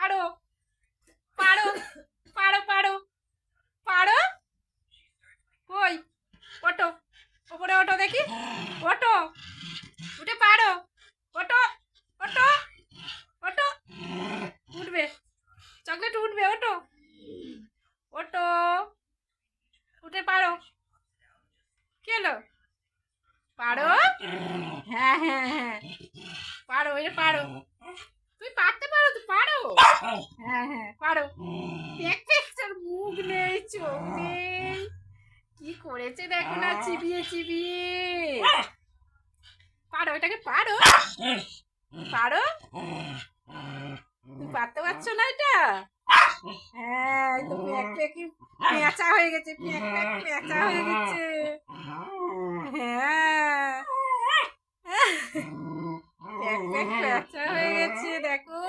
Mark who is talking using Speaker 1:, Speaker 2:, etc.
Speaker 1: পারো পারো পারো পারো পারো। কই? ওঠো, ওপরে ওঠো দেখি। ওঠো, উঠে পারো। ওঠো, ওঠো, ওঠো। উঠবে, চকলেট উঠবে। ওঠো, ওঠো, উঠে পারো। কি হলো? পারো। হ্যাঁ হ্যাঁ হ্যাঁ, পারো, এটা পারো। তুমি পারতে পারো তো, পারো। হ্যাঁ হ্যাঁ পারো। দেখ তোর মুখ নেই, চোখ নেই, কি করেছে দেখো না, চিবিয়ে চিবিয়ে। পারো, এটাকে পারো। পারো, তুমি পারতে পারছো না এটা? হ্যাঁ, এই তো প্যাক প্যাকি পেঁচা হয়ে গেছে, প্যাক প্যাক পেঁচা হয়ে গেছে। হ্যাঁ, প্যাক প্যাক পেঁচা হয়ে গেছে দেখো।